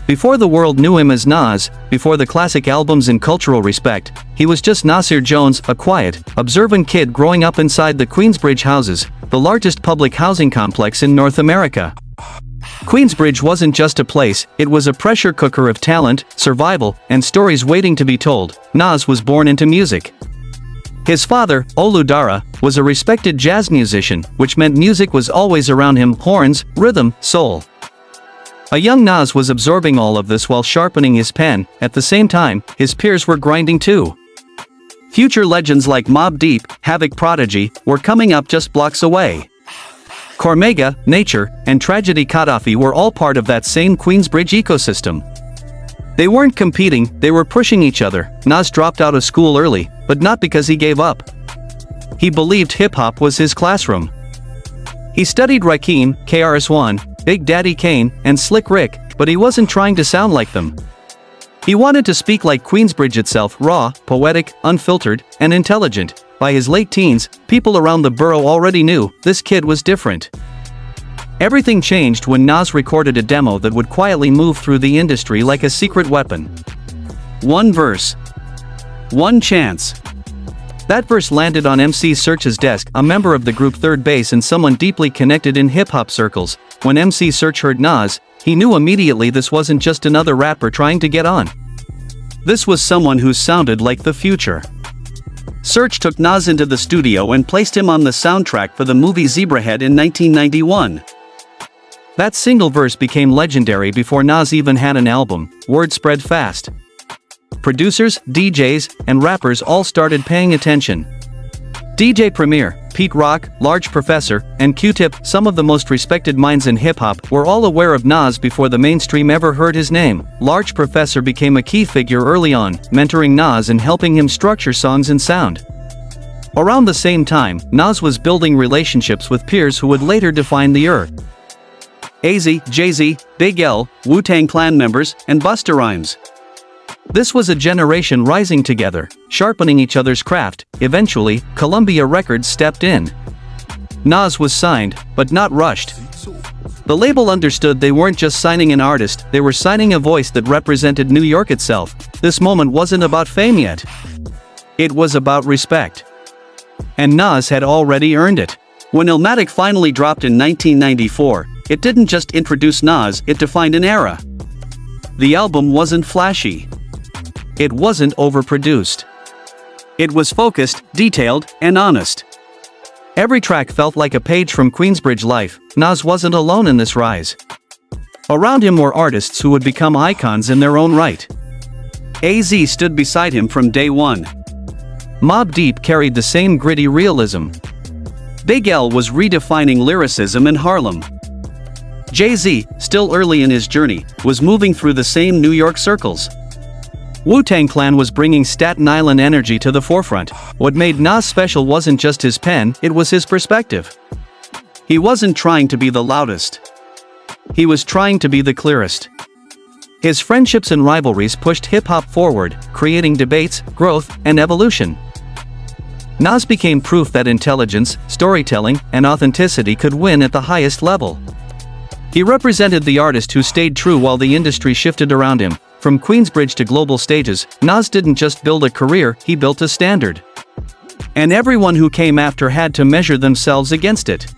Before the world knew him as Nas, before the classic albums and cultural respect, he was just Nasir Jones, a quiet, observant kid growing up inside the Queensbridge houses, the largest public housing complex in North America. Queensbridge wasn't just a place, it was a pressure cooker of talent, survival, and stories waiting to be told. Nas was born into music. His father, Olu Dara, was a respected jazz musician, which meant music was always around him: horns, rhythm, soul. A young Nas was absorbing all of this while sharpening his pen. At the same time, his peers were grinding too. Future legends like Mobb Deep, Havoc Prodigy, were coming up just blocks away. Cormega, Nature, and Tragedy Gaddafi were all part of that same Queensbridge ecosystem. They weren't competing, they were pushing each other. Nas dropped out of school early, but not because he gave up. He believed hip-hop was his classroom. He studied Rakim, KRS-One, Big Daddy Kane, and Slick Rick, but he wasn't trying to sound like them. He wanted to speak like Queensbridge itself: raw, poetic, unfiltered, and intelligent. By his late teens, people around the borough already knew this kid was different. Everything changed when Nas recorded a demo that would quietly move through the industry like a secret weapon. One verse. One chance. That verse landed on MC Serch's desk, a member of the group Third Base and someone deeply connected in hip-hop circles. When MC Serch heard Nas, he knew immediately this wasn't just another rapper trying to get on. This was someone who sounded like the future. Serch took Nas into the studio and placed him on the soundtrack for the movie Zebrahead in 1991. That single verse became legendary before Nas even had an album. Word spread fast. Producers, DJs, and rappers all started paying attention. DJ Premier, Pete Rock, Large Professor, and Q-Tip, some of the most respected minds in hip-hop, were all aware of Nas before the mainstream ever heard his name. Large Professor became a key figure early on, mentoring Nas and helping him structure songs and sound. Around the same time, Nas was building relationships with peers who would later define the era. AZ, Jay-Z, Big L, Wu-Tang Clan members, and Busta Rhymes. This was a generation rising together, sharpening each other's craft. Eventually, Columbia Records stepped in. Nas was signed, but not rushed. The label understood they weren't just signing an artist, they were signing a voice that represented New York itself. This moment wasn't about fame yet. It was about respect. And Nas had already earned it. When Illmatic finally dropped in 1994, it didn't just introduce Nas, it defined an era. The album wasn't flashy. It wasn't overproduced. It was focused, detailed, and honest. Every track felt like a page from Queensbridge life. Nas wasn't alone in this rise. Around him were artists who would become icons in their own right. AZ stood beside him from day one. Mobb Deep carried the same gritty realism. Big L was redefining lyricism in Harlem. Jay-Z, still early in his journey, was moving through the same New York circles. Wu-Tang Clan was bringing Staten Island energy to the forefront. What made Nas special wasn't just his pen, it was his perspective. He wasn't trying to be the loudest. He was trying to be the clearest. His friendships and rivalries pushed hip-hop forward, creating debates, growth, and evolution. Nas became proof that intelligence, storytelling, and authenticity could win at the highest level. He represented the artist who stayed true while the industry shifted around him. From Queensbridge to global stages, Nas didn't just build a career, he built a standard. And everyone who came after had to measure themselves against it.